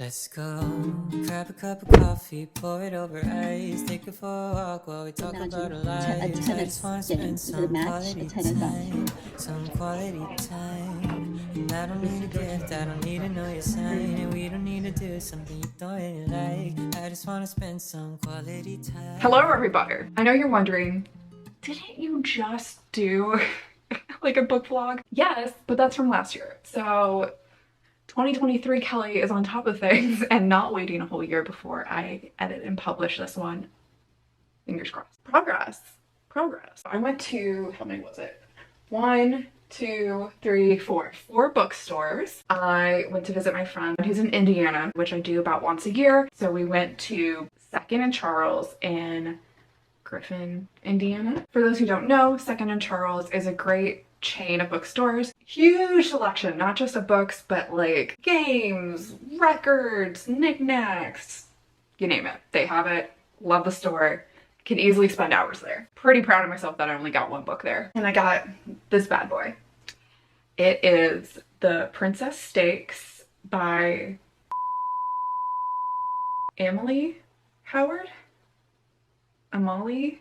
Let's go, grab a cup of coffee, pour it over ice, take it for a walk while we talk about our lives. I just want to spend some quality time, some quality time. And I don't need a gift, I don't need to know your sign, and we don't need to do something you don't really like. I just want to spend some quality time. Hello everybody. I know you're wondering, didn't you just do like a book vlog? Yes, but that's from last year. So 2023 Kelly is on top of things and not waiting a whole year before I edit and publish this one. Fingers crossed. Progress. I went to, how many was it? 1, 2, 3, 4. 4 bookstores. I went to visit my friend who's in Indiana, which I do about once a year. So we went to 2nd and Charles in Griffin, Indiana. For those who don't know, 2nd and Charles is a great chain of bookstores. Huge selection, not just of books, but like games, records, knickknacks, you name it. They have it. Love the store. Can easily spend hours there. Pretty proud of myself that I only got 1 book there. And I got this bad boy. It is The Princess Stakes by Emily Howard? Amali?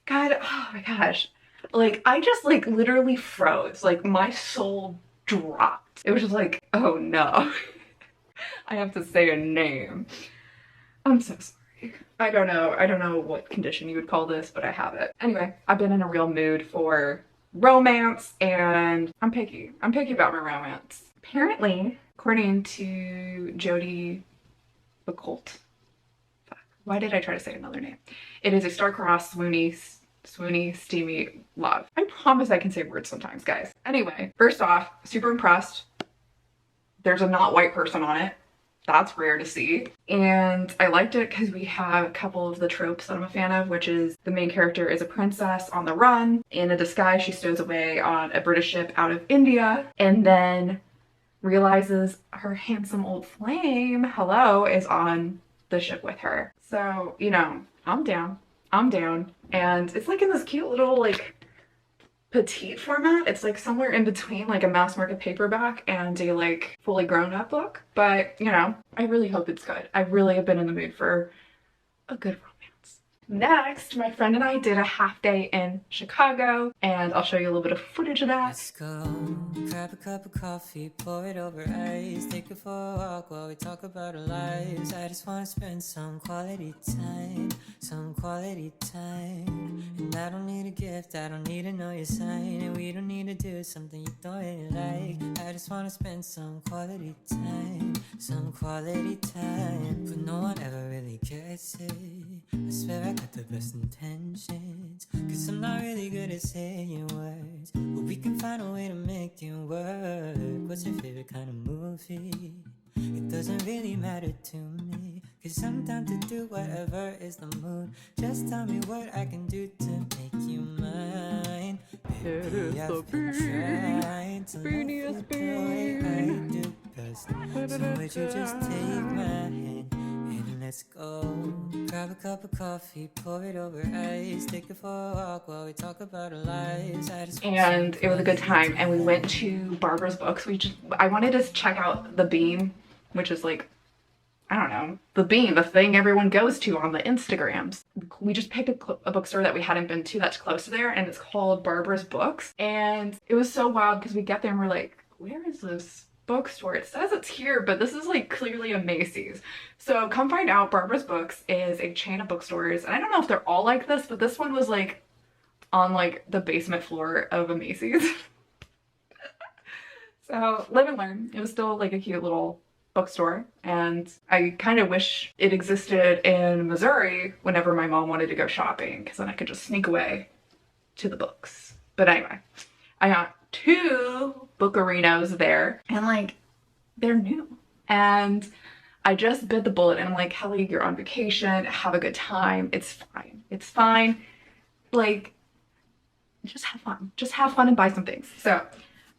God, oh my gosh. Like, I just like literally froze. Like, my soul dropped. It was just like, oh no. I have to say a name. I'm so sorry. I don't know what condition you would call this, but I have it. Anyway, I've been in a real mood for romance, and I'm picky. I'm picky about my romance. Apparently, according to Jodi Picoult, why did I try to say another name? It is a star-crossed, swoony, steamy love. I promise I can say words sometimes, guys. Anyway, first off, super impressed. There's a not white person on it. That's rare to see. And I liked it because we have a couple of the tropes that I'm a fan of, which is the main character is a princess on the run. In a disguise, she stows away on a British ship out of India and then realizes her handsome old flame, hello, is on the ship with her. So, you know, I'm down. And it's like in this cute little like petite format. It's like somewhere in between like a mass market paperback and a like fully grown up book. But you know, I really hope it's good. I really have been in the mood for a good romance. Next, my friend and I did a half day in Chicago, and I'll show you a little bit of footage of that. Let's go, grab a cup of coffee, pour it over ice, take it for a walk while we talk about our lives. I just want to spend some quality time, some quality time. And I don't need a gift, I don't need to know your sign, and we don't need to do something you don't really like. I just want to spend some quality time, some quality time. But no one ever really gets it. I swear I got the best intentions, cause I'm not really good at saying words, but we can find a way to make it work. What's your favorite kind of movie? It doesn't really matter to me, cause I'm down to do whatever is the mood. Just tell me what I can do to make you mine. Baby, I've been trying to love you the way I do best. So would you just take my hand and let's go. Grab a cup of coffee, pour it over ice, take it for a walk while we talk about our lives. And it was a good time, and we went to Barbara's Books. I wanted to check out The Bean, which is like, I don't know, The Bean, the thing everyone goes to on the Instagrams. We just picked a bookstore that we hadn't been to that's close to there, and it's called Barbara's Books. And it was so wild because we get there and we're like, where is this bookstore? It says it's here, but this is like clearly a Macy's. So come find out, Barbara's Books is a chain of bookstores, and I don't know if they're all like this, but this one was like on like the basement floor of a Macy's. So live and learn. It was still like a cute little bookstore, and I kind of wish it existed in Missouri whenever my mom wanted to go shopping, because then I could just sneak away to the books. But anyway, I got 2 bookarinos there, and like they're new, and I just bit the bullet and I'm like, Kelly, you're on vacation, have a good time, it's fine, like just have fun and buy some things. So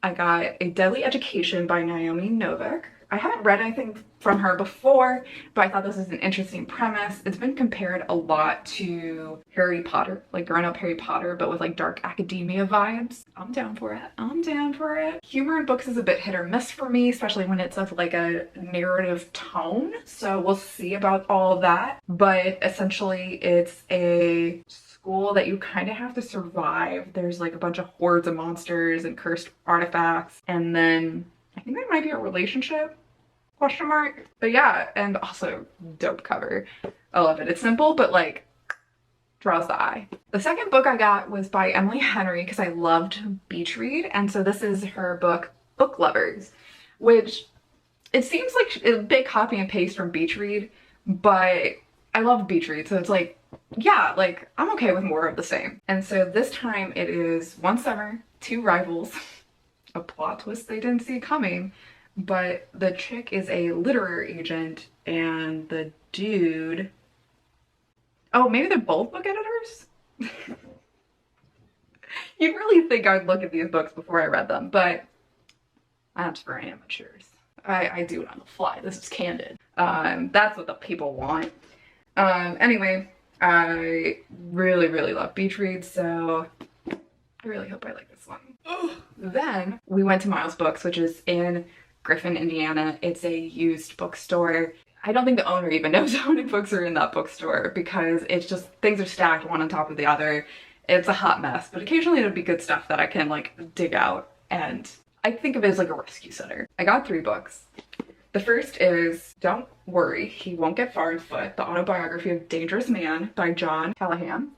I got A Deadly Education by Naomi Novik. I haven't read anything from her before, but I thought this is an interesting premise. It's been compared a lot to Harry Potter, like grown-up Harry Potter, but with like dark academia vibes. I'm down for it. I'm down for it. Humor in books is a bit hit or miss for me, especially when it's of like a narrative tone. So we'll see about all that. But essentially it's a school that you kind of have to survive. There's like a bunch of hordes of monsters and cursed artifacts, and then I think there might be a relationship, question mark. But yeah, and also dope cover. I love it. It's simple, but like draws the eye. The second book I got was by Emily Henry because I loved beach read, and so this is her book Book Lovers, which it seems like a big copy and paste from beach read, but I love beach read, so it's like, yeah, like I'm okay with more of the same. And so this time it is one summer, two rivals, a plot twist they didn't see coming, but the chick is a literary agent and the dude, oh, maybe they're both book editors? You'd really think I'd look at these books before I read them, but that's for amateurs. I do it on the fly. This is candid. That's what the people want. Anyway, I really, really love beach reads, so I really hope I like this one. Then we went to Miles Books, which is in Griffin, Indiana. It's a used bookstore. I don't think the owner even knows how many books are in that bookstore because it's just, things are stacked one on top of the other. It's a hot mess, but occasionally there'll be good stuff that I can like dig out, and I think of it as like a rescue center. I got 3 books. The first is Don't Worry, He Won't Get Far on Foot, the autobiography of Dangerous Man by John Callahan.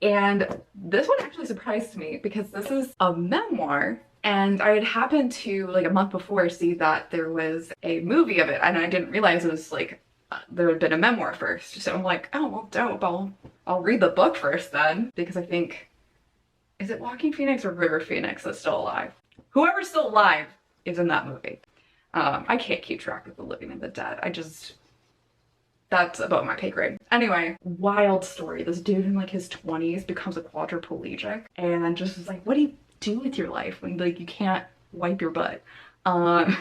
And this one actually surprised me because this is a memoir, and I had happened to like a month before see that there was a movie of it, and I didn't realize it was like there had been a memoir first. So I'm like, oh well, dope, I'll read the book first then, because I think, is it Walking Phoenix or River Phoenix that's still alive? Whoever's still alive is in that movie. I can't keep track of the living and the dead. That's above my pay grade. Anyway, wild story. This dude in like his 20s becomes a quadriplegic and just is like, what do you do with your life when like you can't wipe your butt? And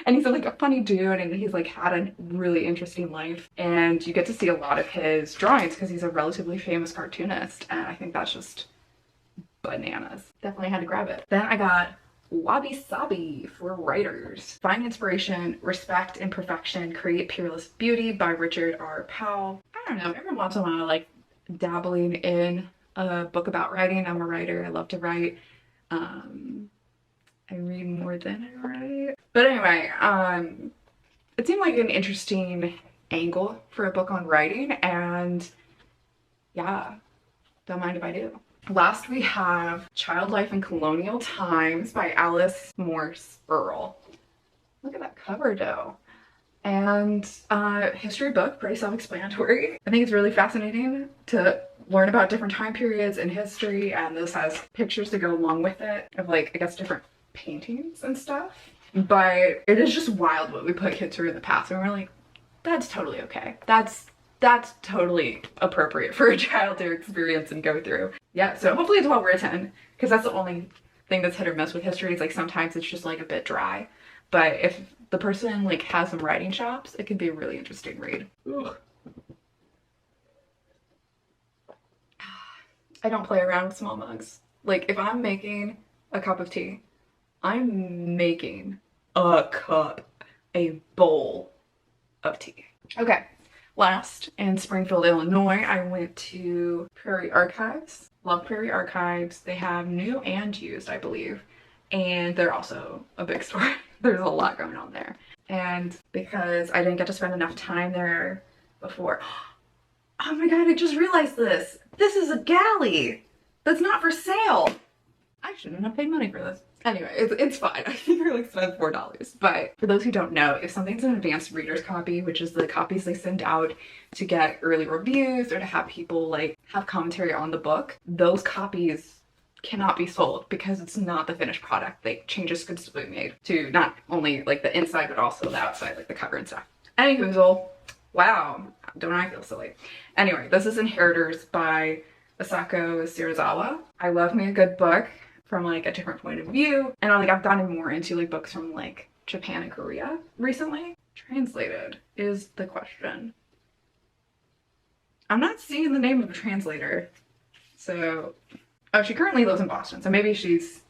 he's like a funny dude, and he's like had a really interesting life, and you get to see a lot of his drawings because he's a relatively famous cartoonist, and I think that's just bananas. Definitely had to grab it. Then I got Wabi Sabi for Writers. Find inspiration, respect imperfection, create peerless beauty by Richard R. Powell. I don't know, every once in a while I like dabbling in a book about writing. I'm a writer, I love to write. I read more than I write. But anyway, it seemed like an interesting angle for a book on writing, and yeah, don't mind if I do. Last we have Child Life in Colonial Times by Alice Morse Earl. Look at that cover though. And history book, pretty self-explanatory. I think it's really fascinating to learn about different time periods in history, and this has pictures to go along with it of like, I guess, different paintings and stuff. But it is just wild what we put kids through in the past, and we're like, that's totally okay. That's totally appropriate for a child to experience and go through. Yeah, so hopefully it's well written, because that's the only thing that's hit or miss with history. Is like sometimes it's just like a bit dry, but if the person like has some writing chops, it could be a really interesting read. Ugh. I don't play around with small mugs. Like if I'm making a cup of tea, I'm making a cup, a bowl of tea. Okay. Last, in Springfield, Illinois, I went to Prairie Archives. Love Prairie Archives. They have new and used, I believe. And they're also a big store. There's a lot going on there. And because I didn't get to spend enough time there before. Oh my god, I just realized this. This is a galley that's not for sale. I shouldn't have paid money for this. Anyway, it's fine. I think I like spent $4. But for those who don't know, if something's an advanced reader's copy, which is the copies they send out to get early reviews or to have people like have commentary on the book, those copies cannot be sold because it's not the finished product. Like changes could still be made to not only like the inside but also the outside, like the cover and stuff. Anywhoozle, wow, don't I feel silly. Anyway, this is Inheritors by Asako Shirazawa. I love me a good book from like a different point of view, and I've gotten more into like books from like Japan and Korea recently. Translated is the question. I'm not seeing the name of a translator. So, oh, she currently lives in Boston, so maybe she's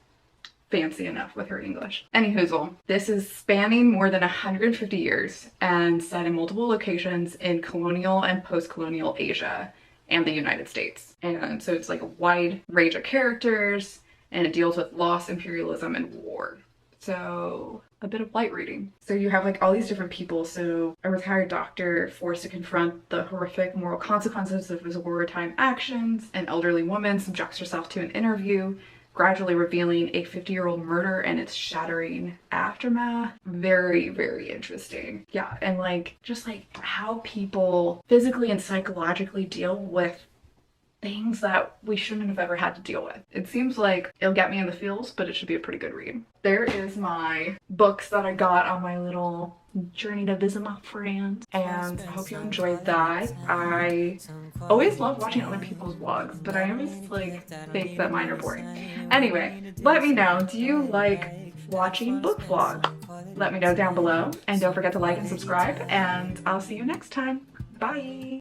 fancy enough with her English. Anyhoozle, this is spanning more than 150 years and set in multiple locations in colonial and post-colonial Asia and the United States. And so it's like a wide range of characters, and it deals with loss, imperialism, and war. So a bit of light reading. So you have like all these different people. So a retired doctor forced to confront the horrific moral consequences of his wartime actions, an elderly woman subjects herself to an interview, gradually revealing a 50-year-old murder and its shattering aftermath. Very, very interesting. Yeah, and like just like how people physically and psychologically deal with things that we shouldn't have ever had to deal with. It seems like it'll get me in the feels, but it should be a pretty good read. There is my books that I got on my little journey to visit my friends, and I hope you enjoyed that. I always love watching other people's vlogs, but I always like think that mine are boring. Anyway, let me know, do you like watching book vlogs? Let me know down below, and don't forget to like and subscribe, and I'll see you next time. Bye!